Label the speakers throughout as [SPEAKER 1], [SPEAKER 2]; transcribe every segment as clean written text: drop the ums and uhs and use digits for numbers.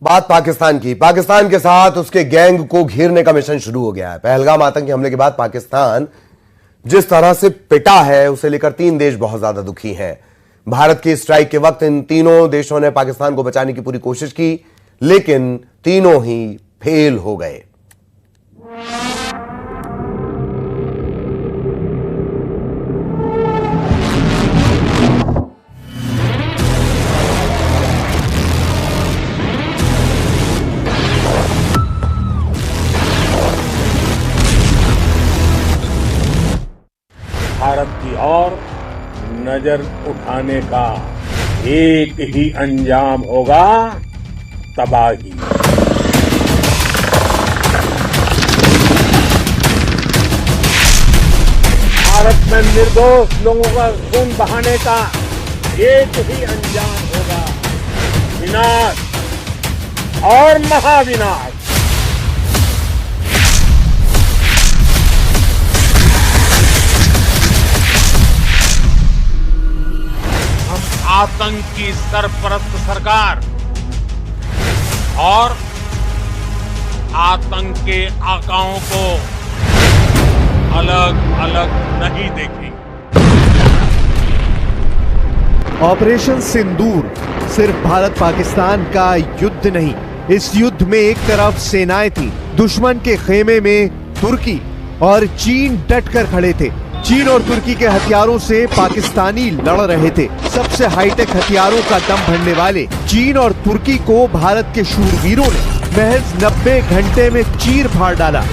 [SPEAKER 1] बात पाकिस्तान की। पाकिस्तान के साथ उसके गैंग को घेरने का मिशन शुरू हो गया है। पहलगाम आतंकी हमले के बाद पाकिस्तान जिस तरह से पिटा है उसे लेकर 3 देश बहुत ज्यादा दुखी हैं। भारत की स्ट्राइक के वक्त इन तीनों देशों ने पाकिस्तान को बचाने की पूरी कोशिश की, लेकिन तीनों ही फेल हो गए।
[SPEAKER 2] भारत की ओर नजर उठाने का एक ही अंजाम होगा, तबाही। भारत में निर्दोष लोगों का खून बहाने का एक ही अंजाम होगा, विनाश और महाविनाश। आतंक की सरपरस्त सरकार और आतंक के आकाओं को अलग अलग नहीं देखेंगे।
[SPEAKER 3] ऑपरेशन सिंदूर सिर्फ भारत पाकिस्तान का युद्ध नहीं, इस युद्ध में एक तरफ सेनाएं थी, दुश्मन के खेमे में तुर्की और चीन डट कर खड़े थे। चीन और तुर्की के हथियारों से पाकिस्तानी लड़ रहे थे। सबसे हाईटेक हथियारों का दम भरने वाले चीन और तुर्की को भारत के शूरवीरों ने महज 90 घंटे में चीर फाड़ डाला।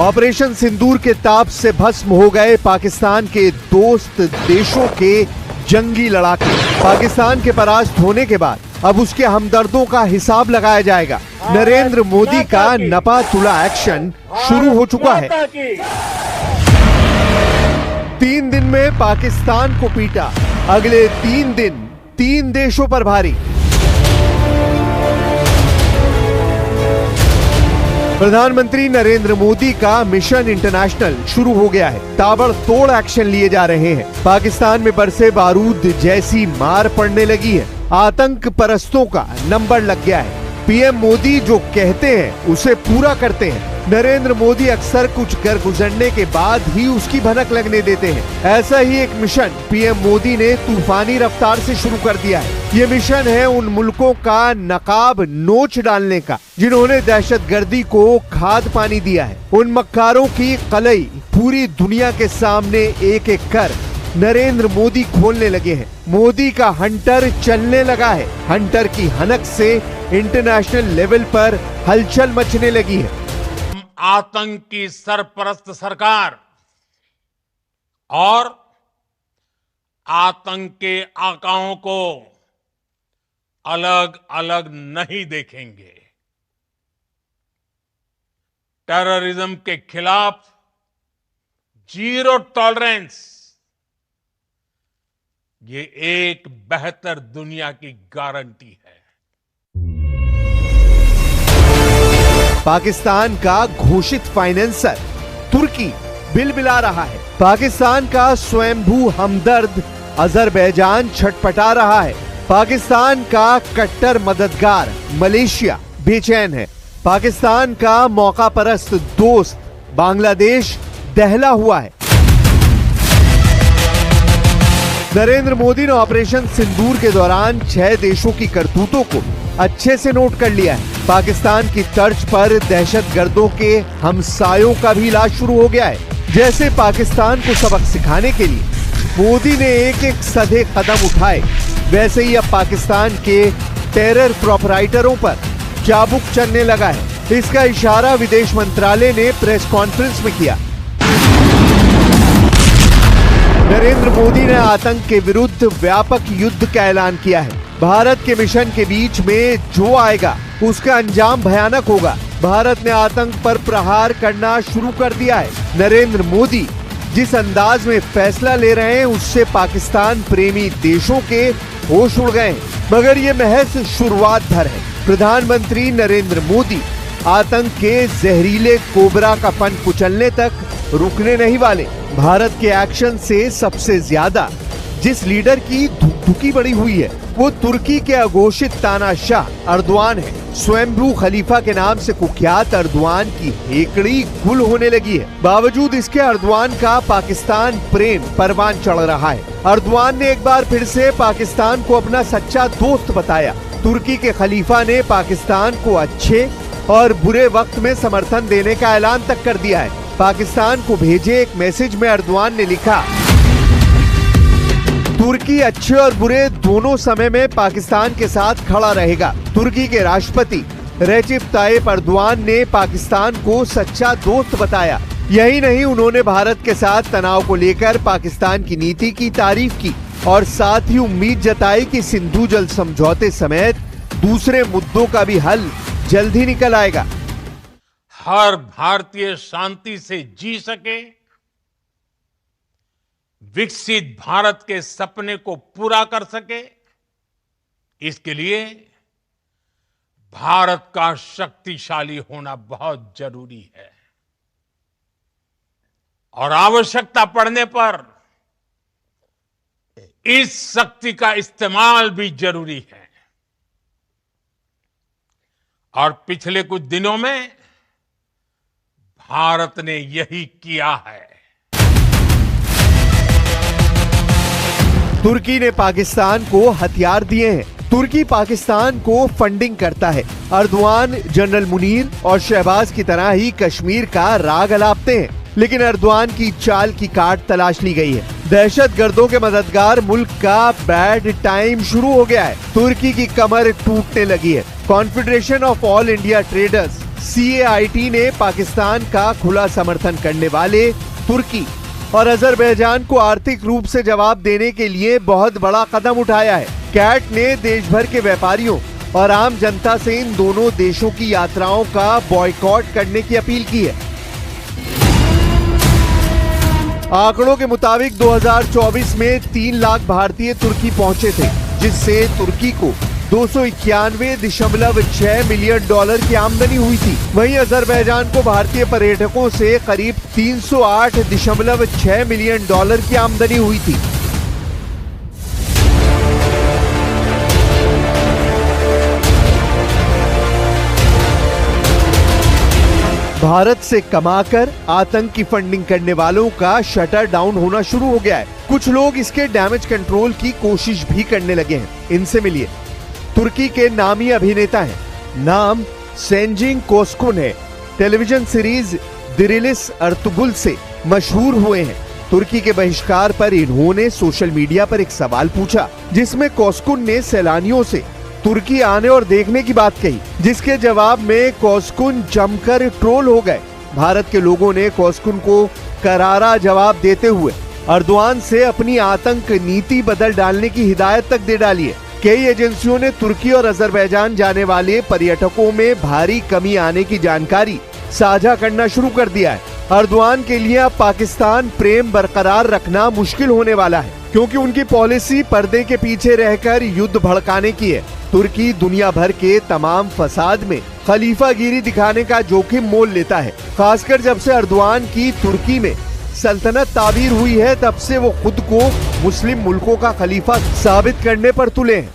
[SPEAKER 3] ऑपरेशन सिंदूर के ताप से भस्म हो गए पाकिस्तान के दोस्त देशों के जंगी लड़ाके। पाकिस्तान के परास्त होने के बाद अब उसके हमदर्दों का हिसाब लगाया जाएगा। नरेंद्र मोदी का नपा तुला एक्शन शुरू हो चुका है। 3 दिन में पाकिस्तान को पीटा, अगले 3 दिन 3 देशों पर भारी। प्रधानमंत्री नरेंद्र मोदी का मिशन इंटरनेशनल शुरू हो गया है। ताबड़तोड़ एक्शन लिए जा रहे हैं। पाकिस्तान में बरसे बारूद जैसी मार पड़ने लगी है। आतंक परस्तों का नंबर लग गया है। पीएम मोदी जो कहते हैं उसे पूरा करते हैं। नरेंद्र मोदी अक्सर कुछ कर गुजरने के बाद ही उसकी भनक लगने देते हैं। ऐसा ही एक मिशन पीएम मोदी ने तूफानी रफ्तार से शुरू कर दिया है। ये मिशन है उन मुल्कों का नकाब नोच डालने का जिन्होंने दहशतगर्दी को खाद पानी दिया है। उन मक्कारों की कलई पूरी दुनिया के सामने एक एक कर नरेंद्र मोदी खोलने लगे हैं। मोदी का हंटर चलने लगा है। हंटर की हनक से इंटरनेशनल लेवल पर हलचल मचने लगी है।
[SPEAKER 2] आतंक की सरपरस्त सरकार और आतंक के आकाओं को अलग अलग नहीं देखेंगे। टेररिज्म के खिलाफ जीरो टॉलरेंस, ये एक बेहतर दुनिया की गारंटी है।
[SPEAKER 3] पाकिस्तान का घोषित फाइनेंसर तुर्की बिल बिला रहा है। पाकिस्तान का स्वयंभू हमदर्द अजरबैजान छटपटा रहा है। पाकिस्तान का कट्टर मददगार मलेशिया बेचैन है। पाकिस्तान का मौका परस्त दोस्त बांग्लादेश दहला हुआ है। नरेंद्र मोदी ने ऑपरेशन सिंदूर के दौरान 6 देशों की करतूतों को अच्छे से नोट कर लिया है। पाकिस्तान की तर्ज पर दहशतगर्दों के हमसायों का भी इलाज शुरू हो गया है। जैसे पाकिस्तान को सबक सिखाने के लिए मोदी ने एक एक सधे कदम उठाए, वैसे ही अब पाकिस्तान के टेरर प्रोपराइटरों पर चाबुक चलने लगा है। इसका इशारा विदेश मंत्रालय ने प्रेस कॉन्फ्रेंस में किया। नरेंद्र मोदी ने आतंक के विरुद्ध व्यापक युद्ध का ऐलान किया है। भारत के मिशन के बीच में जो आएगा उसका अंजाम भयानक होगा। भारत ने आतंक पर प्रहार करना शुरू कर दिया है। नरेंद्र मोदी जिस अंदाज में फैसला ले रहे हैं उससे पाकिस्तान प्रेमी देशों के होश उड़ गए हैं। मगर ये महज शुरुआत भर है। प्रधानमंत्री नरेंद्र मोदी आतंक के जहरीले कोबरा का फन कुचलने तक रुकने नहीं वाले। भारत के एक्शन से सबसे ज्यादा जिस लीडर की धुकधुकी बढ़ी हुई है वो तुर्की के अघोषित तानाशाह अर्दवान है। स्वयंभू खलीफा के नाम से कुख्यात अर्दवान की हेकड़ी गुल होने लगी है। बावजूद इसके अर्दवान का पाकिस्तान प्रेम परवान चढ़ रहा है। अर्दवान ने एक बार फिर से पाकिस्तान को अपना सच्चा दोस्त बताया। तुर्की के खलीफा ने पाकिस्तान को अच्छे और बुरे वक्त में समर्थन देने का ऐलान तक कर दिया है। पाकिस्तान को भेजे एक मैसेज में अर्दवान ने लिखा, तुर्की अच्छे और बुरे दोनों समय में पाकिस्तान के साथ खड़ा रहेगा। तुर्की के राष्ट्रपति रेसिप तायिप अर्दवान ने पाकिस्तान को सच्चा दोस्त बताया। यही नहीं, उन्होंने भारत के साथ तनाव को लेकर पाकिस्तान की नीति की तारीफ की और साथ ही उम्मीद जताई कि सिंधु जल समझौते समेत दूसरे मुद्दों का भी हल जल्द ही निकल आएगा।
[SPEAKER 2] हर भारतीय शांति से जी सके, विकसित भारत के सपने को पूरा कर सके, इसके लिए भारत का शक्तिशाली होना बहुत जरूरी है और आवश्यकता पड़ने पर इस शक्ति का इस्तेमाल भी जरूरी है। और पिछले कुछ दिनों में भारत ने यही किया है।
[SPEAKER 3] तुर्की ने पाकिस्तान को हथियार दिए हैं। तुर्की पाकिस्तान को फंडिंग करता है। अर्दवान जनरल मुनीर और शहबाज की तरह ही कश्मीर का राग अलापते हैं, लेकिन अर्दवान की चाल की काट तलाश ली गई है। दहशतगर्दों के मददगार मुल्क का बैड टाइम शुरू हो गया है। तुर्की की कमर टूटने लगी है। Confederation of all India traders CAIT ने पाकिस्तान का खुला समर्थन करने वाले तुर्की और अजरबैजान को आर्थिक रूप से जवाब देने के लिए बहुत बड़ा कदम उठाया है। कैट ने देश भर के व्यापारियों और आम जनता से इन दोनों देशों की यात्राओं का बॉयकॉट करने की अपील की है। आंकड़ों के मुताबिक 2024 में 3 लाख भारतीय तुर्की पहुंचे थे, जिससे तुर्की को $291.6 मिलियन की आमदनी हुई थी। वहीं अजरबैजान को भारतीय पर्यटकों से करीब $308.6 मिलियन की आमदनी हुई थी। भारत से कमाकर आतंक की फंडिंग करने वालों का शटर डाउन होना शुरू हो गया है। कुछ लोग इसके डैमेज कंट्रोल की कोशिश भी करने लगे हैं। इनसे मिलिए। तुर्की के नामी अभिनेता हैं, नाम सेंजिंग कोस्कुन है। टेलीविजन सीरीज दिरिलिस अर्तुगुल से मशहूर हुए हैं। तुर्की के बहिष्कार पर इन्होंने सोशल मीडिया पर एक सवाल पूछा, जिसमें कोस्कुन ने सैलानियों से तुर्की आने और देखने की बात कही, जिसके जवाब में कोस्कुन जमकर ट्रोल हो गए। भारत के लोगों ने कोस्कुन को करारा जवाब देते हुए अर्दवान से अपनी आतंक नीति बदल डालने की हिदायत तक दे डाली है। कई एजेंसियों ने तुर्की और अजरबैजान जाने वाले पर्यटकों में भारी कमी आने की जानकारी साझा करना शुरू कर दिया है। अर्दवान के लिए अब पाकिस्तान प्रेम बरकरार रखना मुश्किल होने वाला है, क्योंकि उनकी पॉलिसी पर्दे के पीछे रहकर युद्ध भड़काने की है। तुर्की दुनिया भर के तमाम फसाद में खलीफागिरी दिखाने का जोखिम मोल लेता है। खासकर जब से अर्दवान की तुर्की में सल्तनत ताबीर हुई है, तब से वो खुद को मुस्लिम मुल्कों का खलीफा साबित करने पर तुले हैं।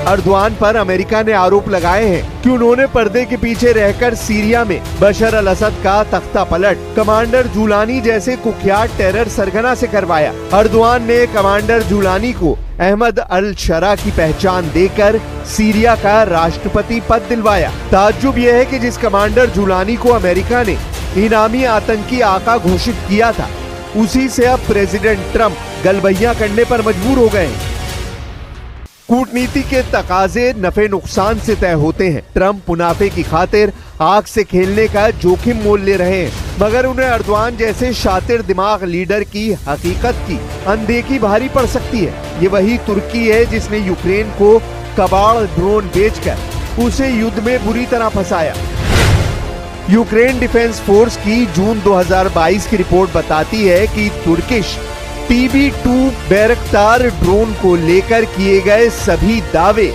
[SPEAKER 3] अर्दवान पर अमेरिका ने आरोप लगाए हैं कि उन्होंने पर्दे के पीछे रहकर सीरिया में बशर अल असद का तख्ता पलट कमांडर जुलानी जैसे कुख्यात टेरर सरगना से करवाया। अर्दवान ने कमांडर जुलानी को अहमद अल शरा की पहचान देकर सीरिया का राष्ट्रपति पद दिलवाया। ताज्जुब यह है कि जिस कमांडर जुलानी को अमेरिका ने इनामी आतंकी आका घोषित किया था, उसी से अब प्रेसिडेंट ट्रंप गलबैया करने पर मजबूर हो गए हैं। कूटनीति के तकाजे नफे नुकसान से तय होते हैं। ट्रंप मुनाफे की खातिर आग से खेलने का जोखिम मोल ले रहे हैं, मगर उन्हें अर्दवान जैसे शातिर दिमाग लीडर की हकीकत की अनदेखी भारी पड़ सकती है। ये वही तुर्की है जिसने यूक्रेन को कबाड़ ड्रोन बेचकर उसे युद्ध में बुरी तरह फंसाया। यूक्रेन डिफेंस फोर्स की जून 2022 की रिपोर्ट बताती है कि तुर्किश TB2 बैरक्तार ड्रोन को लेकर किए गए सभी दावे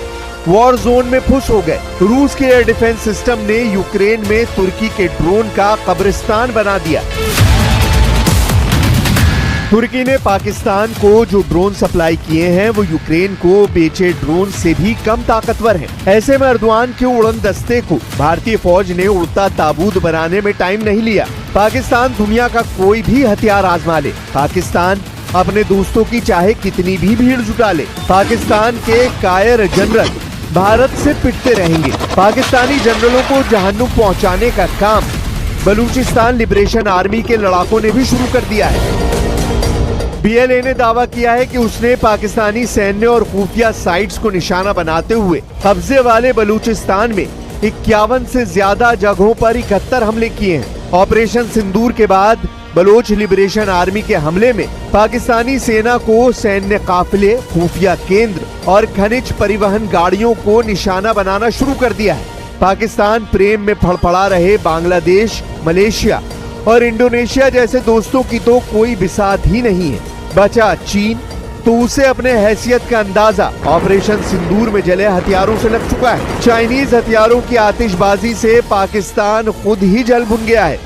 [SPEAKER 3] वॉर जोन में फुस हो गए। रूस के एयर डिफेंस सिस्टम ने यूक्रेन में तुर्की के ड्रोन का कब्रिस्तान बना दिया। तुर्की ने पाकिस्तान को जो ड्रोन सप्लाई किए हैं वो यूक्रेन को बेचे ड्रोन से भी कम ताकतवर हैं। ऐसे में अर्दवान के उड़न दस्ते को भारतीय फौज ने उड़ता ताबूत बनाने में टाइम नहीं लिया। पाकिस्तान दुनिया का कोई भी हथियार आजमा ले, पाकिस्तान अपने दोस्तों की चाहे कितनी भी भीड़ जुटा ले, पाकिस्तान के कायर जनरल भारत से पिटते रहेंगे। पाकिस्तानी जनरलों को जहन्नुम पहुंचाने का काम बलूचिस्तान लिबरेशन आर्मी के लड़ाकों ने भी शुरू कर दिया है। BLA ने दावा किया है कि उसने पाकिस्तानी सैन्य और खुफिया साइट्स को निशाना बनाते हुए कब्जे वाले बलूचिस्तान में 51 से ज्यादा जगहों पर 71 हमले किए हैं। ऑपरेशन सिंदूर के बाद बलोच लिबरेशन आर्मी के हमले में पाकिस्तानी सेना को सैन्य काफिले, खुफिया केंद्र और खनिज परिवहन गाड़ियों को निशाना बनाना शुरू कर दिया है। पाकिस्तान प्रेम में फड़फड़ा रहे बांग्लादेश, मलेशिया और इंडोनेशिया जैसे दोस्तों की तो कोई बिसात ही नहीं है। बचा चीन, तो उसे अपने हैसियत का अंदाजा ऑपरेशन सिंदूर में जले हथियारों से लग चुका है। चाइनीज हथियारों की आतिशबाजी से पाकिस्तान खुद ही जल भुन गया है।